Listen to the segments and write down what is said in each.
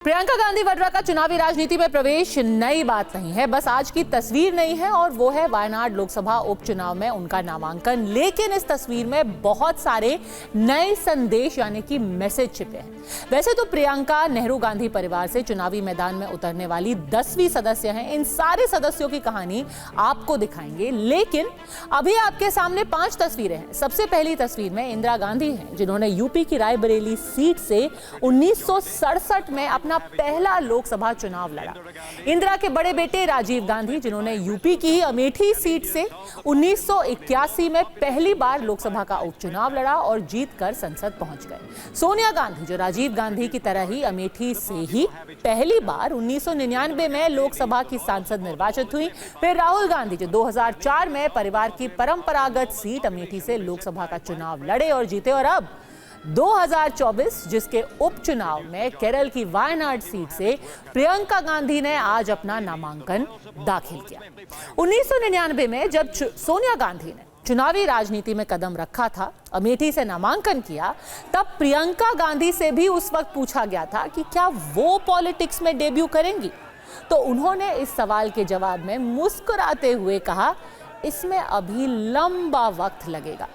प्रियंका गांधी वड्रा का चुनावी राजनीति में प्रवेश नई बात नहीं है, बस आज की तस्वीर नहीं है और वो है वायनाड लोकसभा उपचुनाव में उनका नामांकन। लेकिन इस तस्वीर में बहुत सारे नए संदेश यानी कि मैसेज छिपे हैं। वैसे तो प्रियंका नेहरू गांधी परिवार से चुनावी मैदान में उतरने वाली 10वीं सदस्य हैं। इन सारे सदस्यों की कहानी आपको दिखाएंगे, लेकिन अभी आपके सामने 5 तस्वीरें हैं। सबसे पहली तस्वीर में इंदिरा गांधी हैं, जिन्होंने यूपी की रायबरेली सीट से 1967 में अपना पहला लोकसभा चुनाव लड़ा। इंदिरा के बड़े बेटे राजीव गांधी, जिन्होंने यूपी की ही अमेठी सीट से 1981 में पहली बार लोकसभा का उपचुनाव लड़ा और जीतकर संसद पहुंच गए। सोनिया गांधी, जो राजीव गांधी की तरह ही अमेठी से ही पहली बार 1999 में लोकसभा की सांसद निर्वाचित हुई। फिर राहुल गांधी, जो 2004 में परिवार की परंपरागत सीट अमेठी से लोकसभा का चुनाव लड़े और जीते, और अब 2024 जिसके उपचुनाव में केरल की वायनाड सीट से प्रियंका गांधी ने आज अपना नामांकन दाखिल किया। 1999 में जब सोनिया गांधी ने चुनावी राजनीति में कदम रखा था, अमेठी से नामांकन किया, तब प्रियंका गांधी से भी उस वक्त पूछा गया था कि क्या वो पॉलिटिक्स में डेब्यू करेंगी। तो उन्होंने इस सवाल के जवाब में मुस्कुराते हुए कहा, इसमें अभी लंबा वक्त लगेगा।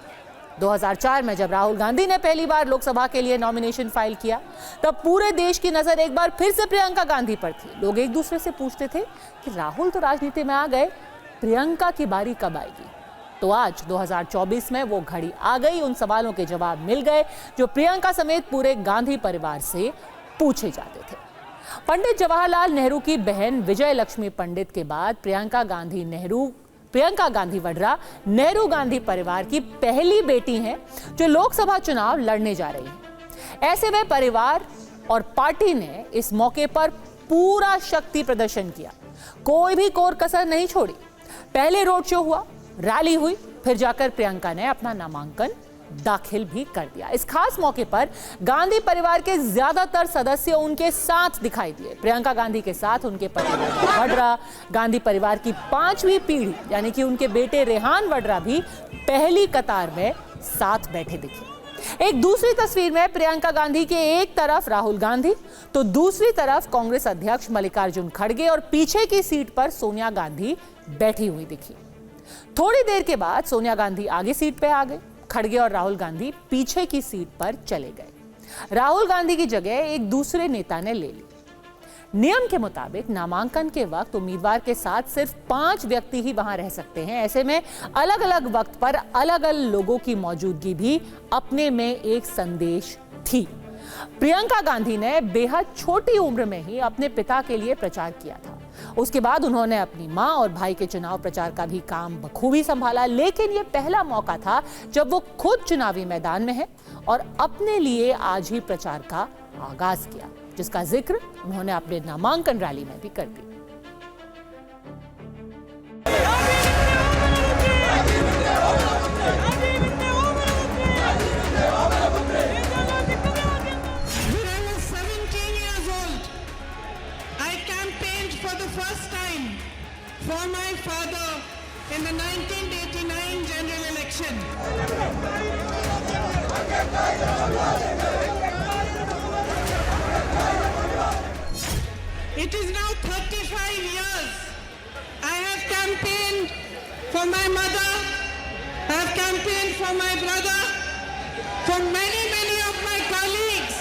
2004 में जब राहुल गांधी ने पहली बार लोकसभा के लिए नॉमिनेशन फाइल किया, तब पूरे देश की नजर एक बार फिर से प्रियंका गांधी पर थी। लोग एक दूसरे से पूछते थे कि राहुल तो राजनीति में आ गए, प्रियंका की बारी कब आएगी। तो आज 2024 में वो घड़ी आ गई। उन सवालों के जवाब मिल गए जो प्रियंका समेत पूरे गांधी परिवार से पूछे जाते थे। पंडित जवाहरलाल नेहरू की बहन विजय लक्ष्मी पंडित के बाद प्रियंका गांधी वड्रा नेहरू गांधी परिवार की पहली बेटी हैं जो लोकसभा चुनाव लड़ने जा रही हैं। ऐसे में परिवार और पार्टी ने इस मौके पर पूरा शक्ति प्रदर्शन किया, कोई भी कोर कसर नहीं छोड़ी। पहले रोड शो हुआ, रैली हुई, फिर जाकर प्रियंका ने अपना नामांकन दाखिल भी कर दिया। इस खास मौके पर गांधी परिवार के ज्यादातर सदस्य उनके साथ दिखाई दिए। प्रियंका गांधी के साथ उनके पति वड्रा, गांधी परिवार की 5वीं पीढ़ी यानी कि उनके बेटे रेहान वड्रा भी पहली कतार में साथ बैठे दिखे। एक दूसरी तस्वीर में प्रियंका गांधी के एक तरफ राहुल गांधी तो दूसरी तरफ कांग्रेस अध्यक्ष मल्लिकार्जुन खड़गे और पीछे की सीट पर सोनिया गांधी बैठी हुई दिखी। थोड़ी देर के बाद सोनिया गांधी आगे सीट पे आ गए, खड़गे और राहुल गांधी पीछे की सीट पर चले गए। राहुल गांधी की जगह एक दूसरे नेता ने ले ली। नियम के मुताबिक नामांकन के वक्त उम्मीदवार के साथ सिर्फ 5 व्यक्ति ही वहां रह सकते हैं। ऐसे में अलग अलग वक्त पर अलग अलग लोगों की मौजूदगी भी अपने में एक संदेश थी। प्रियंका गांधी ने बेहद छोटी उम्र में ही अपने पिता के लिए प्रचार किया था। उसके बाद उन्होंने अपनी मां और भाई के चुनाव प्रचार का भी काम बखूबी संभाला। लेकिन यह पहला मौका था जब वो खुद चुनावी मैदान में है और अपने लिए आज ही प्रचार का आगाज किया, जिसका जिक्र उन्होंने अपने नामांकन रैली में भी कर दिया। For my father in the 1989 general election. It is now 35 years. I have campaigned for my mother, I have campaigned for my brother, for many of my colleagues,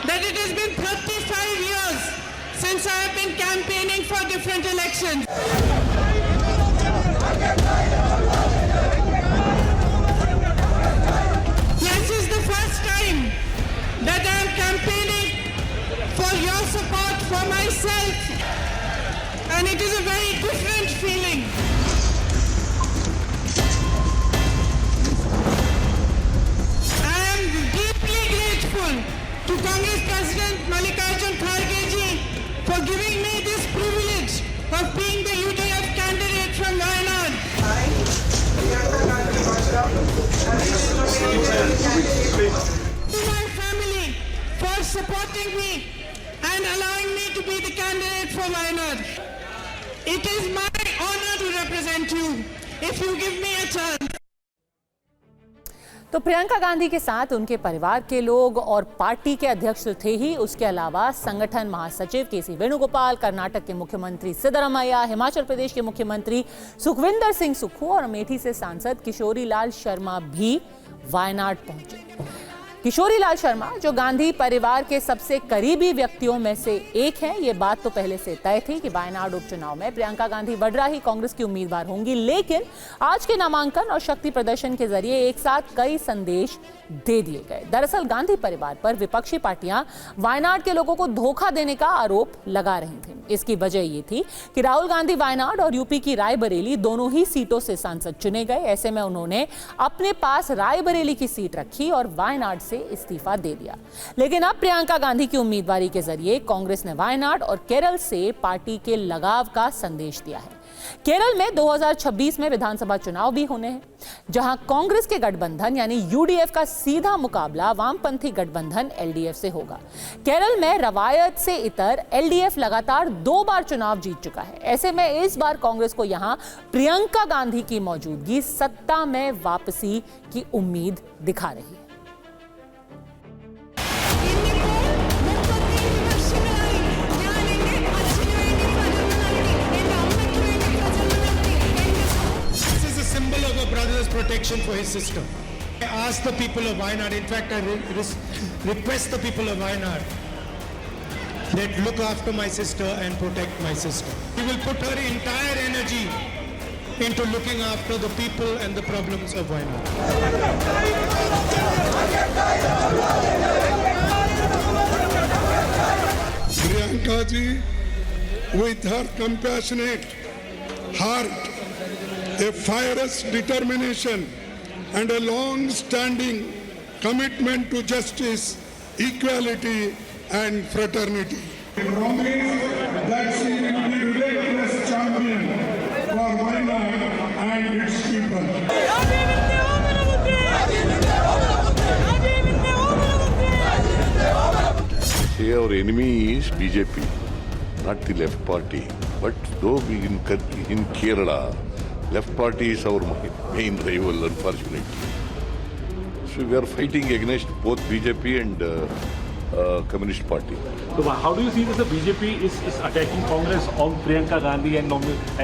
that it has been 35 years since I have been campaigning for different elections. This is the first time that I am campaigning for your support for myself, and it is a very different feeling. I am deeply grateful to Congress President Mallikarshan Kharge ji for giving me this privilege of being the UDF candidate from Wayanad. To my family for supporting me and allowing me to be the candidate for Wayanad. It is my honor to represent you if you give me a chance. तो प्रियंका गांधी के साथ उनके परिवार के लोग और party के अध्यक्ष तो थे ही, उसके अलावा संगठन महासचिव के.सी. वेणुगोपाल, कर्नाटक के मुख्यमंत्री सिद्धरामैया, हिमाचल प्रदेश के मुख्यमंत्री सुखविंदर सिंह सुक्खू और अमेठी से सांसद किशोरी लाल शर्मा भी वायनाड पहुंचे। किशोरी लाल शर्मा, जो गांधी परिवार के सबसे करीबी व्यक्तियों में से एक हैं, ये बात तो पहले से तय थी कि वायनाड उपचुनाव में प्रियंका गांधी वड्रा ही कांग्रेस की उम्मीदवार होंगी, लेकिन आज के नामांकन और शक्ति प्रदर्शन के जरिए एक साथ कई संदेश दे दिए गए। दरअसल गांधी परिवार पर विपक्षी पार्टियां वायनाड के लोगों को धोखा देने का आरोप लगा रही थीं। इसकी वजह ये थी कि राहुल गांधी वायनाड और यूपी की रायबरेली दोनों ही सीटों से सांसद चुने गए। ऐसे में उन्होंने अपने पास रायबरेली की सीट रखी और वायनाड से इस्तीफा दे दिया। लेकिन अब प्रियंका गांधी की उम्मीदवारी के जरिए कांग्रेस ने वायनाड और केरल से पार्टी के लगाव का संदेश दिया है। केरल में 2026 में विधानसभा चुनाव भी होने हैं, जहां कांग्रेस के गठबंधन यानी यूडीएफ का सीधा मुकाबला वामपंथी गठबंधन एलडीएफ से होगा। केरल में रवायत से इतर एलडीएफ लगातार 2 बार चुनाव जीत चुका है। ऐसे में इस बार कांग्रेस को यहां प्रियंका गांधी की मौजूदगी सत्ता में वापसी की उम्मीद दिखा रही है। Protection for his sister. I ask the people of Wayanad, in fact I request the people of Wayanad that look after my sister and protect my sister. We will put her entire energy into looking after the people and the problems of Wayanad. Priyanka ji, with her compassionate heart, a fierce determination and a long-standing commitment to justice, equality and fraternity. That she will be relentless champion for Wayanad and its people. Here our enemy is BJP, not the left party. But though we in Kerala, left party is our main rival, unfortunately. So we are fighting against both BJP and Communist Party. So how do you see this? The BJP is attacking Congress on Priyanka Gandhi and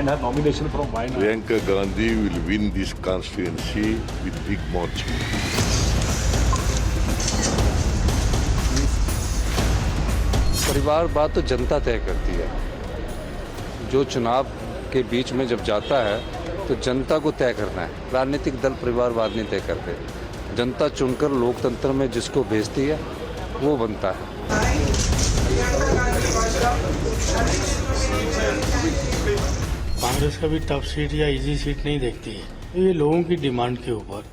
her nomination from Wayanad. Priyanka Gandhi will win this constituency with big margin. परिवार बात तो जनता तय करती है। जो चुनाव के बीच में जब जाता है तो जनता को तय करना है। राजनीतिक दल परिवारवाद नहीं तय करते। जनता चुनकर लोकतंत्र में जिसको भेजती है वो बनता है। कांग्रेस का भी टफ सीट या इजी सीट नहीं देखती है। ये लोगों की डिमांड के ऊपर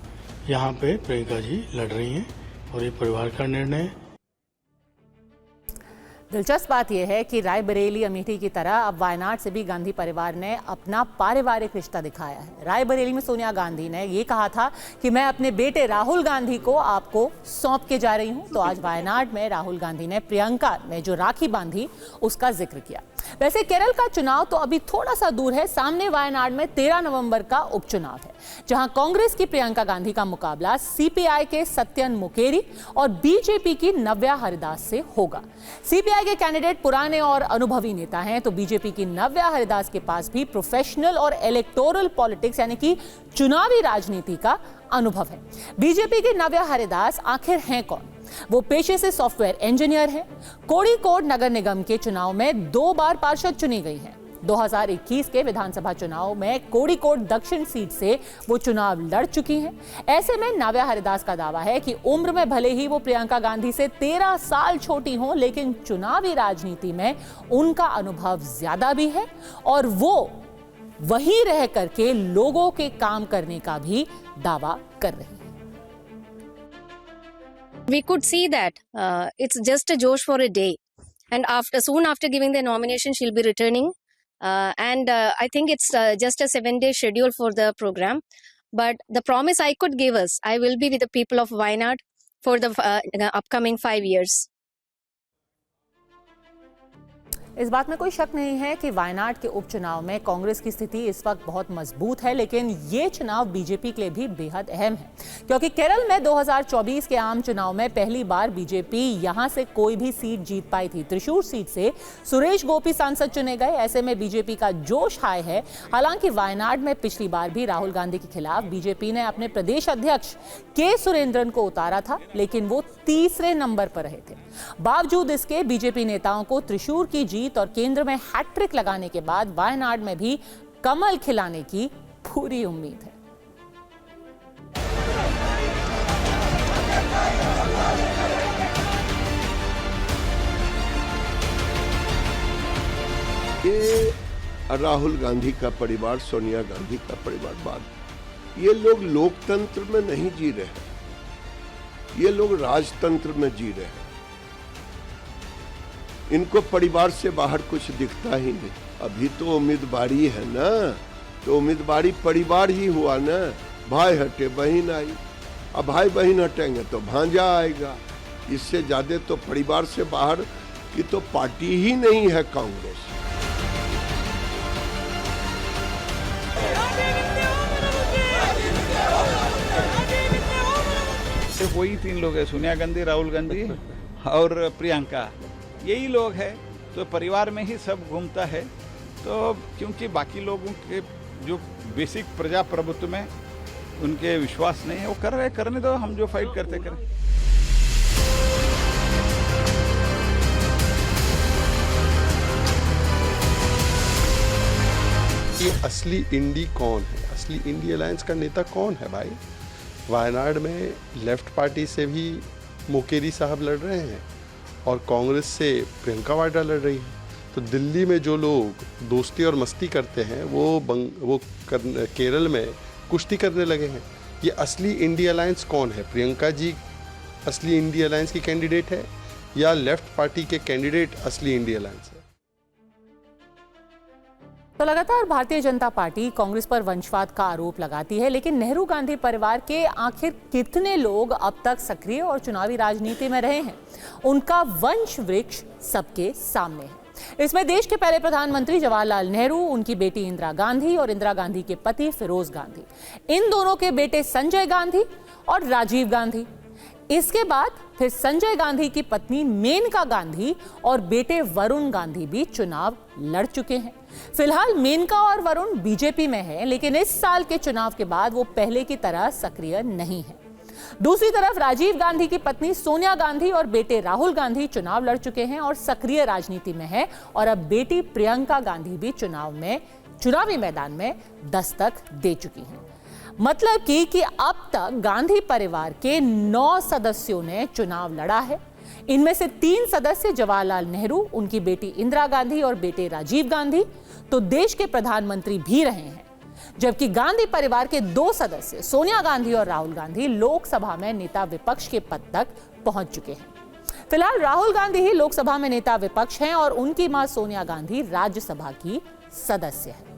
यहाँ पे प्रियंका जी लड़ रही हैं और ये परिवार का निर्णय है। दिलचस्प बात यह है कि रायबरेली अमेठी की तरह अब वायनाड से भी गांधी परिवार ने अपना पारिवारिक रिश्ता दिखाया है। रायबरेली में सोनिया गांधी ने यह कहा था कि मैं अपने बेटे राहुल गांधी को आपको सौंप के जा रही हूं, तो आज वायनाड में राहुल गांधी ने प्रियंका में जो राखी बांधी उसका जिक्र किया। वैसे केरल का चुनाव तो अभी थोड़ा सा दूर है। सामने वायनाड में 13 नवंबर का उपचुनाव है, जहां कांग्रेस की प्रियंका गांधी का मुकाबला सीपीआई के सत्यन मुकेरी और बीजेपी की नव्या हरिदास से होगा। सीपीआई के कैंडिडेट पुराने और अनुभवी नेता हैं, तो बीजेपी की नव्या हरिदास के पास भी प्रोफेशनल और इलेक्टोरल पॉलिटिक्स यानी कि चुनावी राजनीति का अनुभव है। बीजेपी की नव्या हरिदास आखिर हैं कौन? वो पेशे से सॉफ्टवेयर इंजीनियर हैं। कोड़ीकोड नगर निगम के चुनाव में 2 बार पार्षद चुनी गई हैं। 2021 के विधानसभा चुनाव में कोड़ीकोड दक्षिण सीट से वो चुनाव लड़ चुकी हैं। ऐसे में नव्या हरिदास का दावा है कि उम्र में भले ही वो प्रियंका गांधी से 13 साल छोटी हों, लेकिन चुनावी राजनीति में उनका अनुभव ज्यादा भी है और वो वहीं रह करके लोगों के काम करने का भी दावा कर रही है। We could see that it's just a Josh for a day, and soon after giving the nomination, she'll be returning. I think it's just a 7-day schedule for the program. But the promise I could give us, I will be with the people of Wayanad for the upcoming 5 years. इस बात में कोई शक नहीं है कि वायनाड के उपचुनाव में कांग्रेस की स्थिति इस वक्त बहुत मजबूत है, लेकिन ये चुनाव बीजेपी के लिए भी बेहद अहम है, क्योंकि केरल में 2024 के आम चुनाव में पहली बार बीजेपी यहां से कोई भी सीट जीत पाई थी। त्रिशूर सीट से सुरेश गोपी सांसद चुने गए। ऐसे में बीजेपी का जोश हाई है। हालांकि वायनाड में पिछली बार भी राहुल गांधी के खिलाफ बीजेपी ने अपने प्रदेश अध्यक्ष के सुरेंद्रन को उतारा था, लेकिन वो तीसरे नंबर पर रहे थे। बावजूद इसके बीजेपी नेताओं को त्रिशूर की जीत और केंद्र में हैट्रिक लगाने के बाद वायनाड में भी कमल खिलाने की पूरी उम्मीद है। ये राहुल गांधी का परिवार, सोनिया गांधी का परिवार, ये लोग लोकतंत्र में नहीं जी रहे हैं, ये लोग राजतंत्र में जी रहे हैं। इनको परिवार से बाहर कुछ दिखता ही नहीं। अभी तो उम्मीदवारी है ना, तो उम्मीदवारी परिवार ही हुआ ना। भाई हटे बहन आई, अब भाई बहन हटेंगे तो भांजा आएगा। इससे ज्यादा तो परिवार से बाहर की तो पार्टी ही नहीं है कांग्रेस। वही तीन लोग हैं, सोनिया गांधी, राहुल गांधी और प्रियंका, यही लोग हैं। तो परिवार में ही सब घूमता है। तो क्योंकि बाकी लोगों के जो बेसिक प्रजाप्रभुत्व में उनके विश्वास नहीं है, वो कर रहे, करने दो, हम जो फाइट करते करें। ये असली इंडी कौन है? असली इंडी अलायंस का नेता कौन है भाई? वायनाड में लेफ्ट पार्टी से भी मोकेरी साहब लड़ रहे हैं और कांग्रेस से प्रियंका वाड्रा लड़ रही है। तो दिल्ली में जो लोग दोस्ती और मस्ती करते हैं वो केरल में कुश्ती करने लगे हैं। ये असली इंडी अलायंस कौन है? प्रियंका जी असली इंडी अलायंस की कैंडिडेट है या लेफ्ट पार्टी के कैंडिडेट असली इंडी अलायंस है? तो लगातार भारतीय जनता पार्टी कांग्रेस पर वंशवाद का आरोप लगाती है, लेकिन नेहरू गांधी परिवार के आखिर कितने लोग अब तक सक्रिय और चुनावी राजनीति में रहे हैं? उनका वंश वृक्ष सबके सामने है। इसमें देश के पहले प्रधानमंत्री जवाहरलाल नेहरू, उनकी बेटी इंदिरा गांधी और इंदिरा गांधी के पति फिरोज गांधी, इन दोनों के बेटे संजय गांधी और राजीव गांधी, इसके बाद फिर संजय गांधी की पत्नी मेनका गांधी और बेटे वरुण गांधी भी चुनाव लड़ चुके हैं। फिलहाल मेनका और वरुण बीजेपी में हैं, लेकिन इस साल के चुनाव के बाद वो पहले की तरह सक्रिय नहीं है। दूसरी तरफ राजीव गांधी की पत्नी सोनिया गांधी और बेटे राहुल गांधी चुनाव लड़ चुके हैं और सक्रिय राजनीति में है, और अब बेटी प्रियंका गांधी भी चुनावी मैदान में दस्तक दे चुकी हैं। मतलब कि अब तक गांधी परिवार के 9 सदस्यों ने चुनाव लड़ा है। इनमें से 3 सदस्य जवाहरलाल नेहरू, उनकी बेटी इंदिरा गांधी और बेटे राजीव गांधी तो देश के प्रधानमंत्री भी रहे हैं, जबकि गांधी परिवार के 2 सदस्य सोनिया गांधी और राहुल गांधी लोकसभा में नेता विपक्ष के पद तक पहुंच चुके हैं। फिलहाल राहुल गांधी ही लोकसभा में नेता विपक्ष हैं और उनकी मां सोनिया गांधी राज्यसभा की सदस्य है।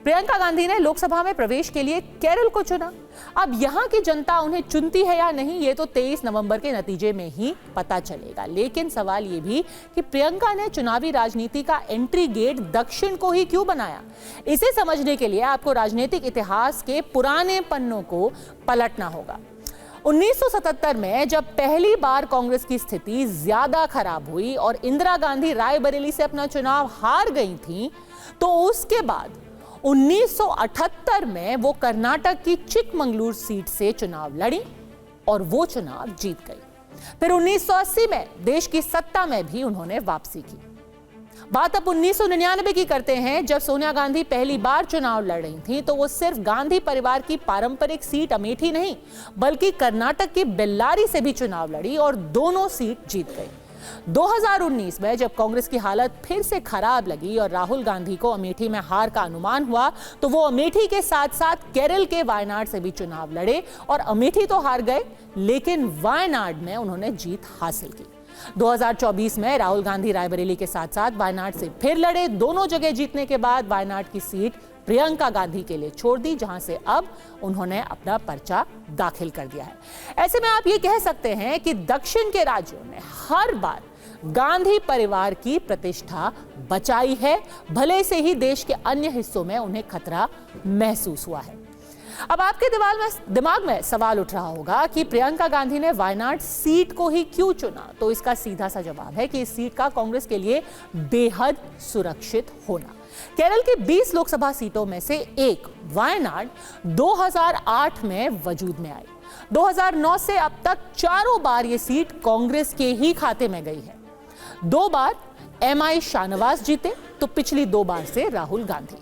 प्रियंका गांधी ने लोकसभा में प्रवेश के लिए केरल को चुना। अब यहां की जनता उन्हें चुनती है या नहीं, ये तो 23 नवंबर के नतीजे में ही पता चलेगा। लेकिन सवाल ये भी कि प्रियंका ने चुनावी राजनीति का एंट्री गेट दक्षिण को ही क्यों बनाया? इसे समझने के लिए आपको राजनीतिक इतिहास के पुराने पन्नों को पलटना होगा। 1977 में जब पहली बार कांग्रेस की स्थिति ज्यादा खराब हुई और इंदिरा गांधी रायबरेली से अपना चुनाव हार गई थी, तो उसके बाद 1978 में वो कर्नाटक की चिकमंगलुरु सीट से चुनाव लड़ी और वो चुनाव जीत गई। फिर 1980 में देश की सत्ता में भी उन्होंने वापसी की। बात अब 1999 की करते हैं, जब सोनिया गांधी पहली बार चुनाव लड़ रही थी, तो वो सिर्फ गांधी परिवार की पारंपरिक सीट अमेठी नहीं, बल्कि कर्नाटक की बेल्लारी से भी चुनाव लड़ी और दोनों सीट जीत गई। 2019 में जब कांग्रेस की हालत फिर से खराब लगी और राहुल गांधी को अमेठी में हार का अनुमान हुआ, तो वो अमेठी के साथ साथ केरल के वायनाड से भी चुनाव लड़े और अमेठी तो हार गए, लेकिन वायनाड में उन्होंने जीत हासिल की। 2024 में राहुल गांधी रायबरेली के साथ साथ वायनाड से फिर लड़े। दोनों जगह जीतने के बाद वायनाड की सीट प्रियंका गांधी के लिए छोड़ दी, जहां से अब उन्होंने अपना पर्चा दाखिल कर दिया है। ऐसे में आप ये कह सकते हैं कि दक्षिण के राज्यों में हर बार गांधी परिवार की प्रतिष्ठा बचाई है, भले से ही देश के अन्य हिस्सों में उन्हें खतरा महसूस हुआ है। अब आपके दिमाग में सवाल उठ रहा होगा कि प्रियंका गांधी ने वायनाड सीट को ही क्यों चुना। तो इसका सीधा सा जवाब है कि इस सीट का कांग्रेस के लिए बेहद सुरक्षित होना। केरल की 20 लोकसभा सीटों में से एक वायनाड 2008 में वजूद में आई। 2009 से अब तक चारों बार यह सीट कांग्रेस के ही खाते में गई है। 2 बार एमआई शाहनवाज जीते तो पिछली 2 बार से राहुल गांधी।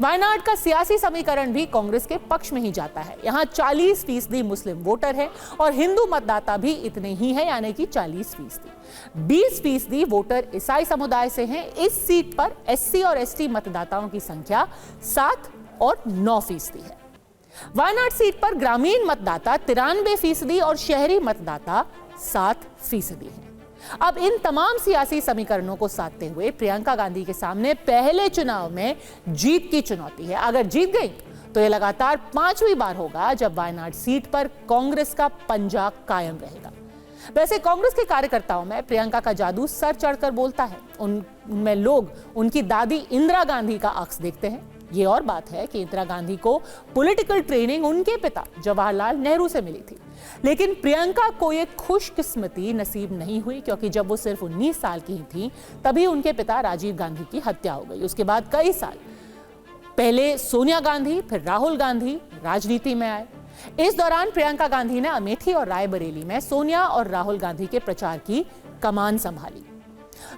वायनाड का सियासी समीकरण भी कांग्रेस के पक्ष में ही जाता है। यहां 40% मुस्लिम वोटर है और हिंदू मतदाता भी इतने ही हैं, यानी कि 40%। 20% वोटर ईसाई समुदाय से हैं। इस सीट पर एससी और एसटी मतदाताओं की संख्या 7 और 9% है। वायनाड सीट पर ग्रामीण मतदाता 93% और शहरी मतदाता 7% है। अब इन तमाम सियासी समीकरणों को साधते हुए प्रियंका गांधी के सामने पहले चुनाव में जीत की चुनौती है। अगर जीत गई तो यह लगातार 5वीं बार होगा जब वायनाड सीट पर कांग्रेस का पंजा कायम रहेगा। वैसे कांग्रेस के कार्यकर्ताओं में प्रियंका का जादू सर चढ़कर बोलता है। उनमें लोग उनकी दादी इंदिरा गांधी का अक्स देखते हैं। ये और बात है कि इंदिरा गांधी को पॉलिटिकल ट्रेनिंग उनके पिता जवाहरलाल नेहरू से मिली थी, लेकिन प्रियंका को ये खुशकिस्मती नसीब नहीं हुई, क्योंकि जब वो सिर्फ 19 साल की ही थी तभी उनके पिता राजीव गांधी की हत्या हो गई। उसके बाद कई साल पहले सोनिया गांधी फिर राहुल गांधी राजनीति में आए। इस दौरान प्रियंका गांधी ने अमेठी और रायबरेली में सोनिया और राहुल गांधी के प्रचार की कमान संभाली।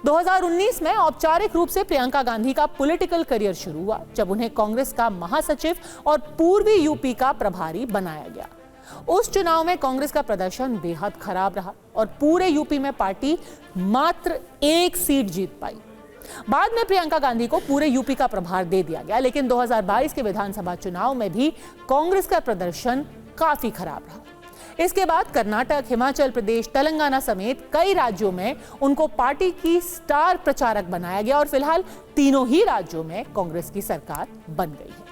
2019 में औपचारिक रूप से प्रियंका गांधी का पॉलिटिकल करियर शुरू हुआ, जब उन्हें कांग्रेस का महासचिव और पूर्वी यूपी का प्रभारी बनाया गया। उस चुनाव में कांग्रेस का प्रदर्शन बेहद खराब रहा और पूरे यूपी में पार्टी मात्र 1 सीट जीत पाई। बाद में प्रियंका गांधी को पूरे यूपी का प्रभार दे दिया गया, लेकिन 2022 के विधानसभा चुनाव में भी कांग्रेस का प्रदर्शन काफी खराब रहा। इसके बाद कर्नाटक, हिमाचल प्रदेश, तेलंगाना समेत कई राज्यों में उनको पार्टी की स्टार प्रचारक बनाया गया और फिलहाल तीनों ही राज्यों में कांग्रेस की सरकार बन गई है।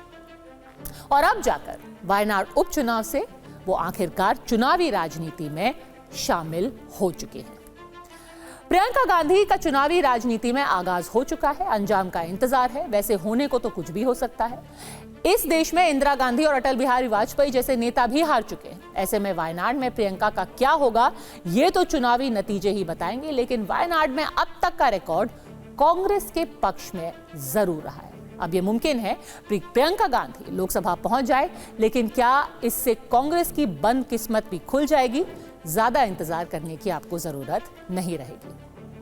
और अब जाकर वायनाड उपचुनाव से वो आखिरकार चुनावी राजनीति में शामिल हो चुके हैं। प्रियंका गांधी का चुनावी राजनीति में आगाज हो चुका है, अंजाम का इंतजार है। वैसे होने को तो कुछ भी हो सकता है। इस देश में इंदिरा गांधी और अटल बिहारी वाजपेयी जैसे नेता भी हार चुके हैं। ऐसे में वायनाड में प्रियंका का क्या होगा ये तो चुनावी नतीजे ही बताएंगे, लेकिन वायनाड में अब तक का रिकॉर्ड कांग्रेस के पक्ष में जरूर रहा है। अब ये मुमकिन है प्रियंका गांधी लोकसभा पहुंच जाए, लेकिन क्या इससे कांग्रेस की बंद किस्मत भी खुल जाएगी? ज्यादा इंतजार करने की आपको जरूरत नहीं रहेगी।